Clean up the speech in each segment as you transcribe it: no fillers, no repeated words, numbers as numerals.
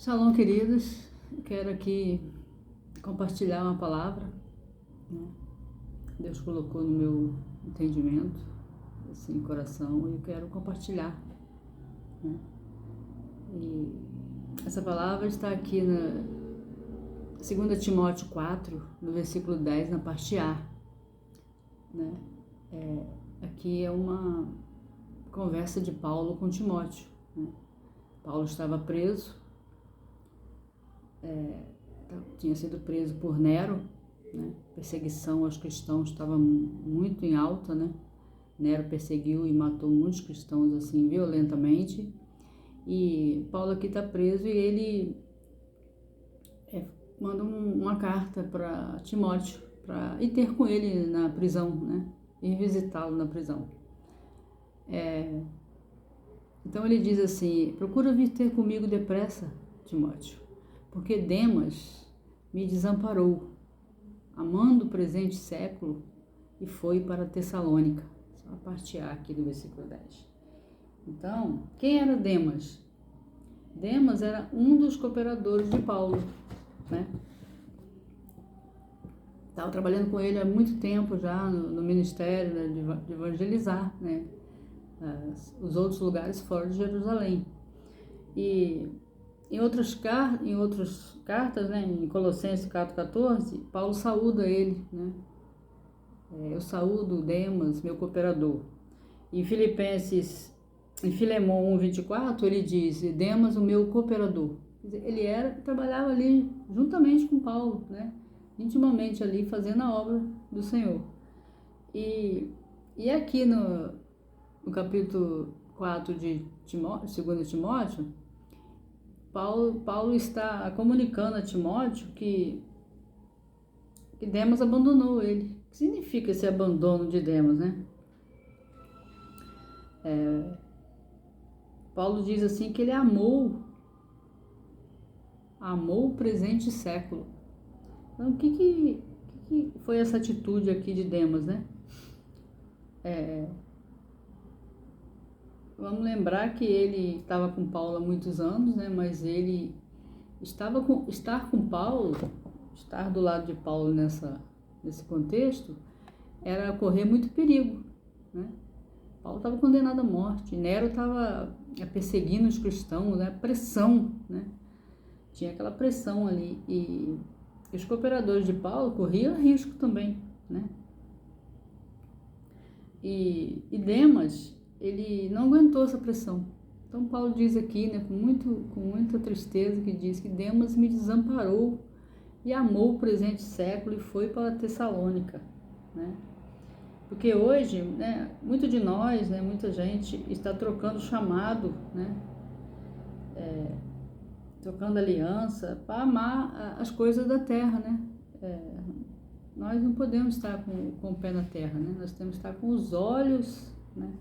Shalom, queridos. Quero aqui compartilhar uma palavra, né? Deus colocou no meu entendimento, assim, coração, e eu quero compartilhar, né? E essa palavra está aqui na 2 Timóteo 4, no versículo 10, na parte A, né? Aqui é uma conversa de Paulo com Timóteo, né? Paulo estava preso, tinha sido preso por Nero, né? Perseguição aos cristãos estava muito em alta, né? Nero perseguiu e matou muitos cristãos assim violentamente, e Paulo aqui está preso e ele manda uma carta para Timóteo para ir ter com ele na prisão, né? Ir visitá-lo na prisão. Então ele diz assim: procura vir ter comigo depressa, Timóteo, porque Demas me desamparou, amando o presente século, e foi para Tessalônica. Só a parte A aqui do versículo 10. Então, quem era Demas? Demas era um dos cooperadores de Paulo, né? Estava trabalhando com ele há muito tempo já no ministério, né, de evangelizar, né, os outros lugares fora de Jerusalém. E em outras cartas, né, em Colossenses 4,14, Paulo saúda ele, né? Eu saúdo Demas, meu cooperador. Em Filemão 1,24, ele diz: Demas, o meu cooperador. Ele trabalhava ali juntamente com Paulo, né? Intimamente ali, fazendo a obra do Senhor. E aqui no capítulo 4 de 2 Timóteo, Paulo está comunicando a Timóteo que Demas abandonou ele. O que significa esse abandono de Demas, né? Paulo diz assim que ele amou o presente século. Então, o que foi essa atitude aqui de Demas, né? Vamos lembrar que ele estava com Paulo há muitos anos, né? Mas ele estar com Paulo, estar do lado de Paulo nesse contexto, era correr muito perigo, né? Paulo estava condenado à morte, Nero estava perseguindo os cristãos, né? Pressão, né? Tinha aquela pressão ali, e os cooperadores de Paulo corriam risco também, né? E Demas, ele não aguentou essa pressão. Então Paulo diz aqui, né, com muita tristeza, que diz que Demas me desamparou e amou o presente século e foi para Tessalônica, né? Porque hoje, né, muito de nós, né, muita gente está trocando chamado, né, trocando aliança para amar as coisas da terra, né? Nós não podemos estar com o pé na terra, né? Nós temos que estar com os olhos, né,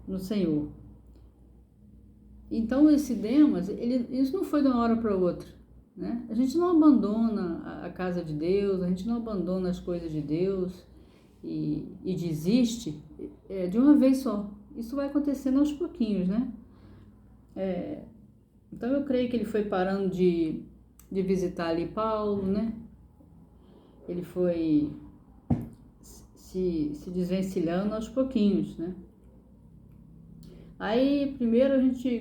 no Senhor. Então esse Demas, isso não foi de uma hora para outra, né? A gente não abandona a casa de Deus, a gente não abandona as coisas de Deus e desiste de uma vez só. Isso vai acontecendo aos pouquinhos, né? Então eu creio que ele foi parando de visitar ali Paulo, né? Ele foi se desvencilhando aos pouquinhos, né? Aí, primeiro,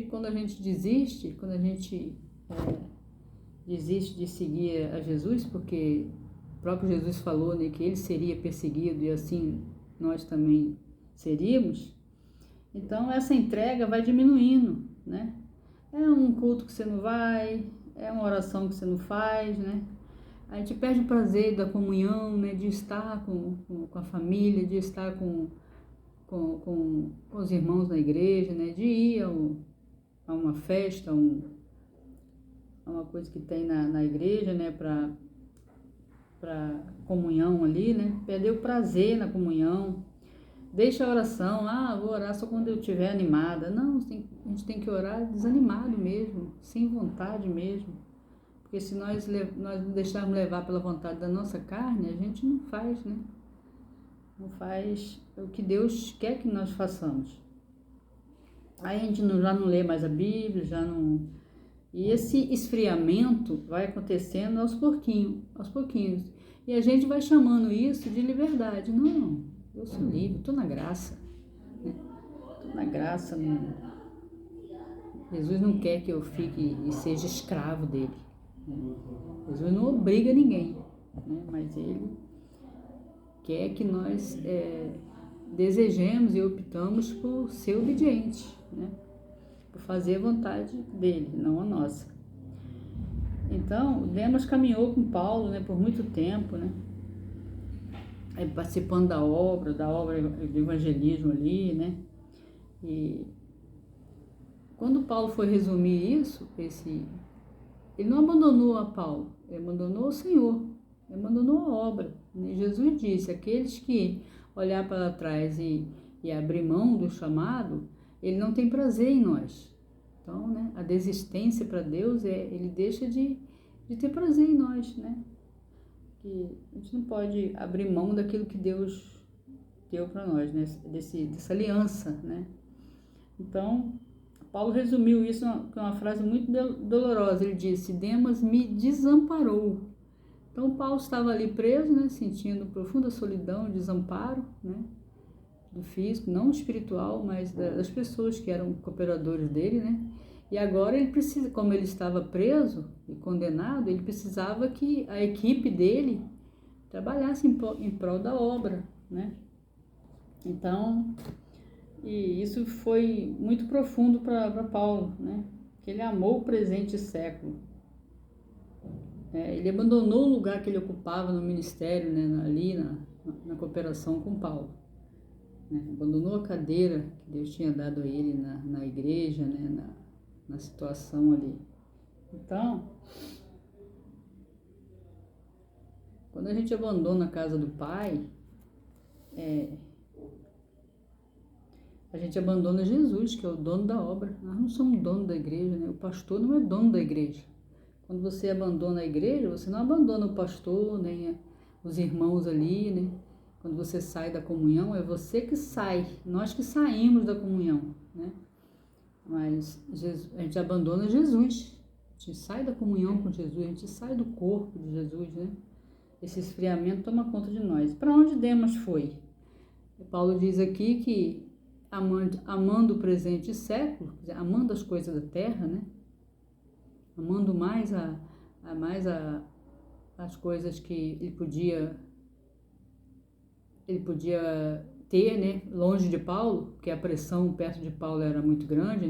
quando a gente desiste de seguir a Jesus, porque o próprio Jesus falou, né, que ele seria perseguido e assim nós também seríamos, então essa entrega vai diminuindo, né? É um culto que você não vai, é uma oração que você não faz, né? A gente perde o prazer da comunhão, né, de estar com a família, de estar com os irmãos na igreja, né, de ir a uma festa, a uma coisa que tem na igreja, né, para comunhão ali, né, perder o prazer na comunhão, deixa a oração, vou orar só quando eu estiver animada. Não, a gente tem que orar desanimado mesmo, sem vontade mesmo, porque se nós não deixarmos levar pela vontade da nossa carne, a gente não faz, né? Não faz o que Deus quer que nós façamos. Aí a gente já não lê mais a Bíblia, já não... E esse esfriamento vai acontecendo aos pouquinhos. E a gente vai chamando isso de liberdade. Não, eu sou livre, estou na graça. Estou na graça. Jesus não quer que eu fique e seja escravo dele. Jesus não obriga ninguém, mas ele quer que nós desejemos e optamos por ser obedientes, por fazer a vontade dele, não a nossa. Então, Demas caminhou com Paulo, por muito tempo, participando da obra do evangelismo ali, e quando Paulo foi resumir isso, ele não abandonou a Paulo, ele abandonou o Senhor, ele abandonou a obra. Jesus disse, aqueles que olhar para trás e abrir mão do chamado, ele não tem prazer em nós. Então, a desistência para Deus ele deixa de ter prazer em nós, Que a gente não pode abrir mão daquilo que Deus deu para nós, dessa aliança, Então, Paulo resumiu isso com uma frase muito dolorosa. Ele disse, Demas me desamparou. Então, Paulo estava ali preso, sentindo profunda solidão, desamparo, do físico, não espiritual, mas das pessoas que eram cooperadores dele, E agora ele precisa, como ele estava preso e condenado, ele precisava que a equipe dele trabalhasse em prol da obra, Então, e isso foi muito profundo para Paulo, Que ele amou o presente século. Ele abandonou o lugar que ele ocupava no ministério, ali na cooperação com Paulo. Abandonou a cadeira que Deus tinha dado a ele na igreja, na situação ali. Então, quando a gente abandona a casa do Pai, a gente abandona Jesus, que é o dono da obra. Nós não somos dono da igreja, O pastor não é dono da igreja. Quando você abandona a igreja, você não abandona o pastor, nem os irmãos ali, Quando você sai da comunhão, é você que sai, nós que saímos da comunhão, Mas a gente abandona Jesus, a gente sai da comunhão com Jesus, a gente sai do corpo de Jesus, Esse esfriamento toma conta de nós. Para onde Demas foi? Paulo diz aqui que amando o presente século, amando as coisas da terra, amando mais as coisas que ele podia ter, longe de Paulo, porque a pressão perto de Paulo era muito grande,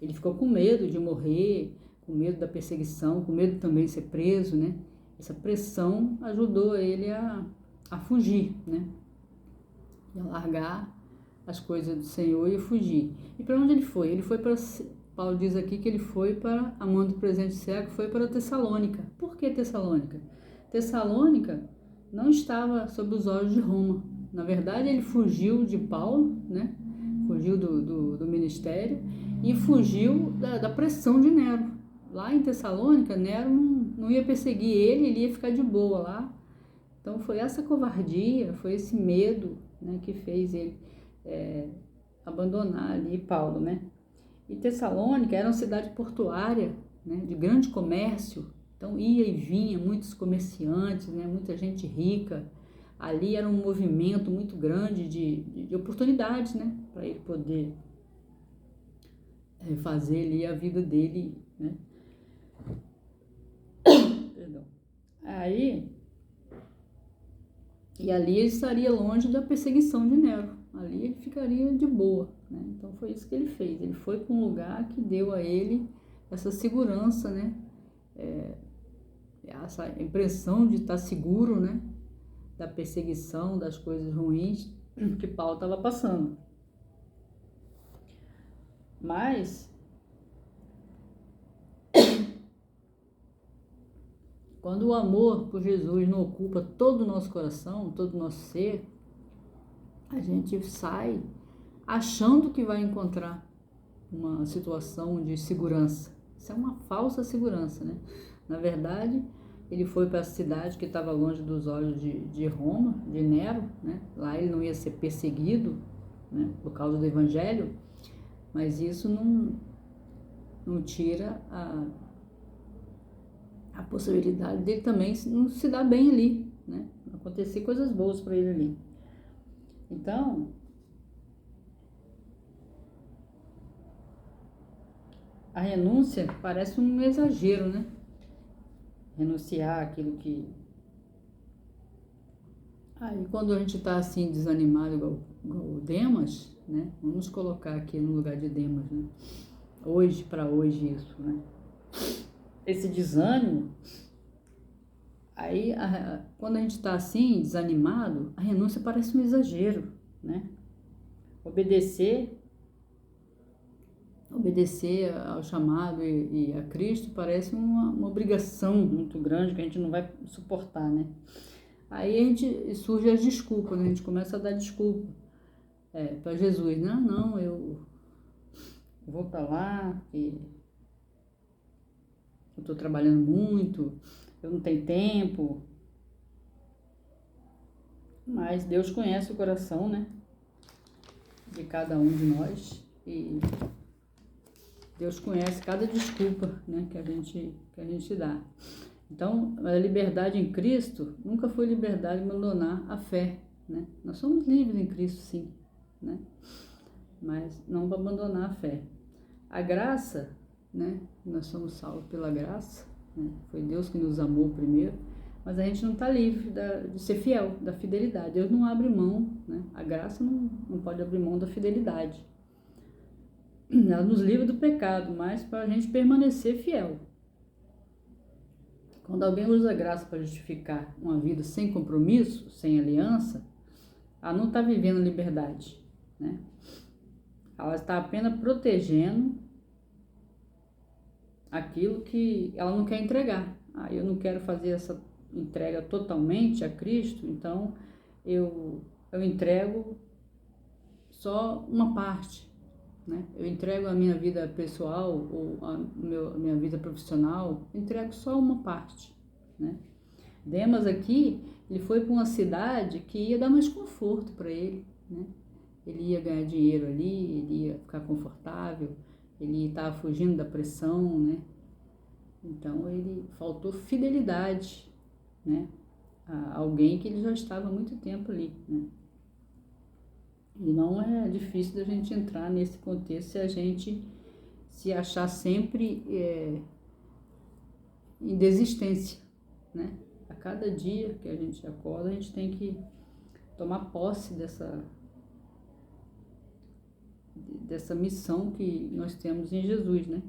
Ele ficou com medo de morrer, com medo da perseguição, com medo também de ser preso, Essa pressão ajudou ele a fugir, E a largar as coisas do Senhor e fugir. E para onde ele foi? Ele foi para, Paulo diz aqui que ele foi para, amando o presente século, foi para Tessalônica. Por que Tessalônica? Tessalônica não estava sob os olhos de Roma. Na verdade, ele fugiu de Paulo, Fugiu do ministério e fugiu da pressão de Nero. Lá em Tessalônica, Nero não ia perseguir ele ia ficar de boa lá. Então, foi essa covardia, foi esse medo, que fez ele abandonar ali Paulo, E Tessalônica era uma cidade portuária, de grande comércio, então ia e vinha muitos comerciantes, muita gente rica. Ali era um movimento muito grande de oportunidades, para ele poder fazer ali a vida dele, Perdão. E ali ele estaria longe da perseguição de Nero. Ali ele ficaria de boa, Então foi isso que ele fez. Ele foi para um lugar que deu a ele essa segurança, Essa impressão de estar seguro, Da perseguição, das coisas ruins que Paulo estava passando. Mas quando o amor por Jesus não ocupa todo o nosso coração, todo o nosso ser, a gente sai achando que vai encontrar uma situação de segurança. Isso é uma falsa segurança, Na verdade, ele foi para a cidade que estava longe dos olhos de Roma, de Nero, Lá ele não ia ser perseguido, por causa do evangelho, mas isso não tira a possibilidade dele também não se dar bem ali, né? Acontecer coisas boas para ele ali. Então, a renúncia parece um exagero, né? Renunciar aquilo que... Aí, quando a gente está assim, desanimado, igual o Demas, né? Vamos colocar aqui no lugar de Demas, né? Hoje, para hoje, isso, né? Esse desânimo, aí, quando a gente está assim, desanimado, a renúncia parece um exagero, né? Obedecer ao chamado e a Cristo parece uma obrigação muito grande que a gente não vai suportar, né? Aí surge as desculpas, né? A gente começa a dar desculpa para Jesus, né? Não, eu vou para lá, que eu estou trabalhando muito, eu não tenho tempo. Mas Deus conhece o coração, né? De cada um de nós e Deus conhece cada desculpa, né, que a gente dá. Então, a liberdade em Cristo nunca foi liberdade de abandonar a fé, né? Nós somos livres em Cristo, sim, né? Mas não para abandonar a fé. A graça, né? Nós somos salvos pela graça, né? Foi Deus que nos amou primeiro, mas a gente não está livre de ser fiel, da fidelidade. Deus não abre mão, né? A graça não pode abrir mão da fidelidade. Ela nos livra do pecado, mas para a gente permanecer fiel. Quando alguém usa a graça para justificar uma vida sem compromisso, sem aliança, ela não está vivendo liberdade, né? Ela está apenas protegendo aquilo que ela não quer entregar. Eu não quero fazer essa entrega totalmente a Cristo, então eu entrego só uma parte, né? Eu entrego a minha vida pessoal ou a minha vida profissional, entrego só uma parte, né? Demas aqui, ele foi para uma cidade que ia dar mais conforto para ele, né? Ele ia ganhar dinheiro ali, ele ia ficar confortável, ele estava fugindo da pressão, né? Então, ele faltou fidelidade, né? A alguém que ele já estava há muito tempo ali, né? E não é difícil da gente entrar nesse contexto se a gente se achar sempre em desistência, né? A cada dia que a gente acorda, a gente tem que tomar posse dessa missão que nós temos em Jesus, né?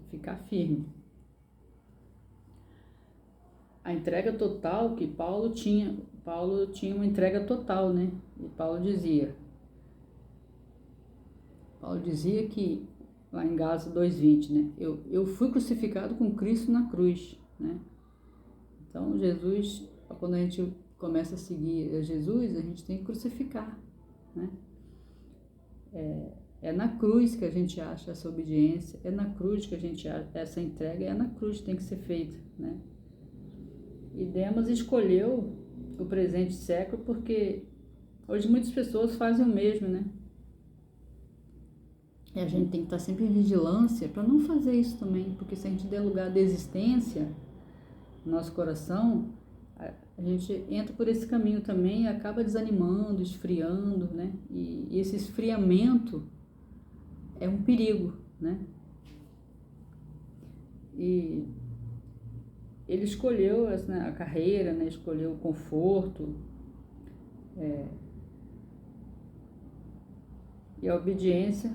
Ficar firme. A entrega total que Paulo tinha uma entrega total, né? E Paulo dizia que, lá em Gálatas 2:20, né? Eu fui crucificado com Cristo na cruz, né? Então, Jesus, quando a gente começa a seguir a Jesus, a gente tem que crucificar, né? É na cruz que a gente acha essa obediência, é na cruz que a gente acha essa entrega, é na cruz que tem que ser feita, né? E Demas escolheu o presente século porque hoje muitas pessoas fazem o mesmo, né? E a gente tem que estar sempre em vigilância para não fazer isso também, porque se a gente der lugar à desistência no nosso coração, a gente entra por esse caminho também e acaba desanimando, esfriando, né? E esse esfriamento é um perigo, né? E ele escolheu a carreira, né? Escolheu o conforto, e a obediência,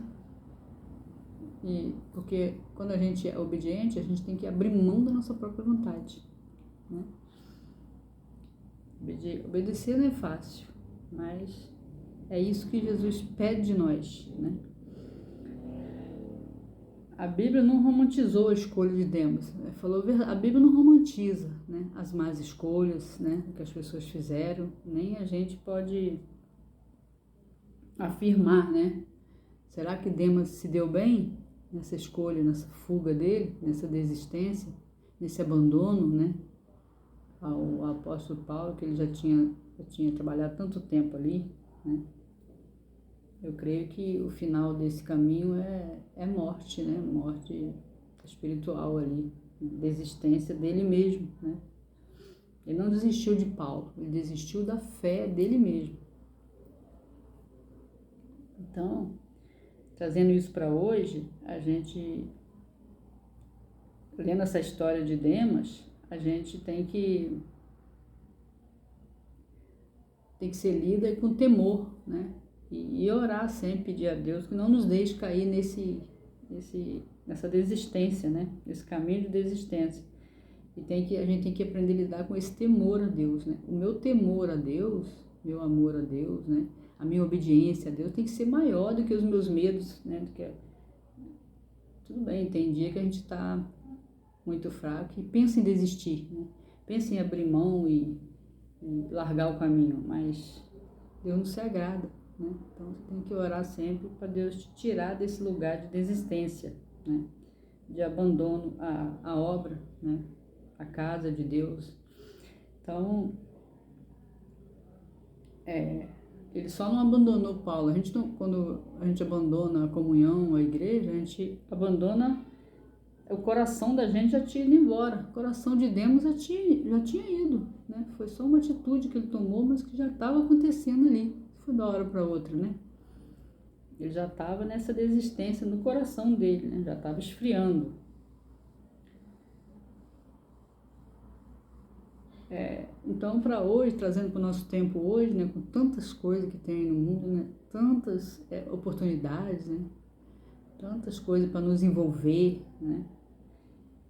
porque quando a gente é obediente, a gente tem que abrir mão da nossa própria vontade, né? Obedecer não é fácil, mas é isso que Jesus pede de nós, né? A Bíblia não romantizou a escolha de Demas, né? A Bíblia não romantiza, né, as más escolhas, né, que as pessoas fizeram, nem a gente pode afirmar, né? Será que Demas se deu bem nessa escolha, nessa fuga dele, nessa desistência, nesse abandono, né, ao apóstolo Paulo, que ele já tinha trabalhado tanto tempo ali, né? Eu creio que o final desse caminho é morte, né? Morte espiritual ali, desistência dele mesmo, né? Ele não desistiu de Paulo, ele desistiu da fé dele mesmo. Então, trazendo isso para hoje, a gente, lendo essa história de Demas, a gente tem que ser lida com temor, né? E orar sempre, pedir a Deus que não nos deixe cair nessa desistência, né? Nesse caminho de desistência. E a gente tem que aprender a lidar com esse temor a Deus, né? O meu temor a Deus, meu amor a Deus, né? A minha obediência a Deus tem que ser maior do que os meus medos, né? Tudo bem, tem dia que a gente está muito fraco e pensa em desistir, né? Pensa em abrir mão e largar o caminho, mas Deus não se agrada, né? Então você tem que orar sempre para Deus te tirar desse lugar de desistência, né? De abandono à obra, né? A casa de Deus. Então, ele só não abandonou Paulo. Quando a gente abandona a comunhão, a igreja, a gente abandona, o coração da gente já tinha ido embora. O coração de Demas já tinha ido, né? Foi só uma atitude que ele tomou, mas que já estava acontecendo ali. Foi de uma hora para outra, né? Ele já estava nessa desistência no coração dele, né? Já estava esfriando. Então, para hoje, trazendo para o nosso tempo hoje, né, com tantas coisas que tem no mundo, né, tantas oportunidades, né, tantas coisas para nos envolver, né,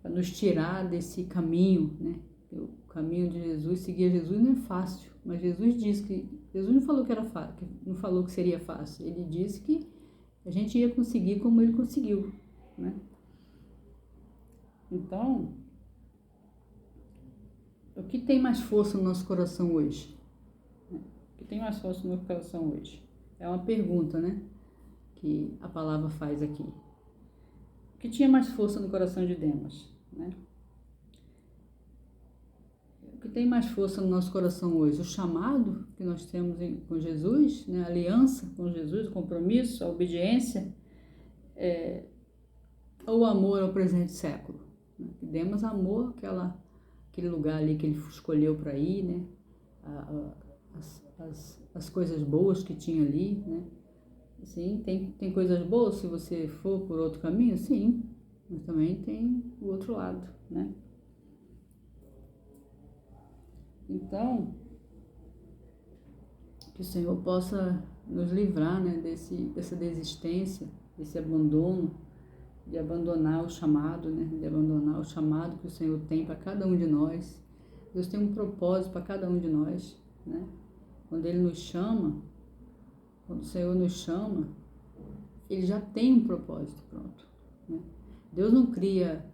para nos tirar desse caminho, né, o caminho de Jesus, seguir Jesus não é fácil, mas Jesus não falou que era fácil, não falou que seria fácil, ele disse que a gente ia conseguir como ele conseguiu, né. Então, o que tem mais força no nosso coração hoje? O que tem mais força no nosso coração hoje? É uma pergunta, né? Que a palavra faz aqui. O que tinha mais força no coração de Demas, né? O que tem mais força no nosso coração hoje? O chamado que nós temos com Jesus, né? A aliança com Jesus, o compromisso, a obediência, ou o amor ao presente século? Né? Demas amou aquele lugar ali que ele escolheu para ir, né? As coisas boas que tinha ali, né? Sim, tem coisas boas se você for por outro caminho, sim, mas também tem o outro lado, né? Então, que o Senhor possa nos livrar, né, dessa desistência, desse abandono, de abandonar o chamado, né? De abandonar o chamado que o Senhor tem para cada um de nós. Deus tem um propósito para cada um de nós, né? Quando Ele nos chama, quando o Senhor nos chama, Ele já tem um propósito pronto, né? Deus não cria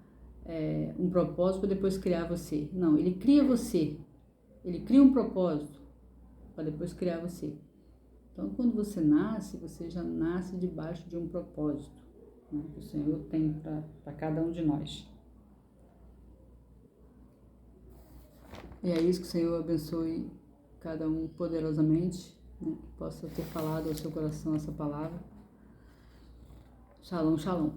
um propósito para depois criar você. Não, Ele cria você. Ele cria um propósito para depois criar você. Então, quando você nasce, você já nasce debaixo de um propósito, né, que o Senhor tem para cada um de nós. E é isso, que o Senhor abençoe cada um poderosamente, né, que possa ter falado ao seu coração essa palavra. Shalom, shalom.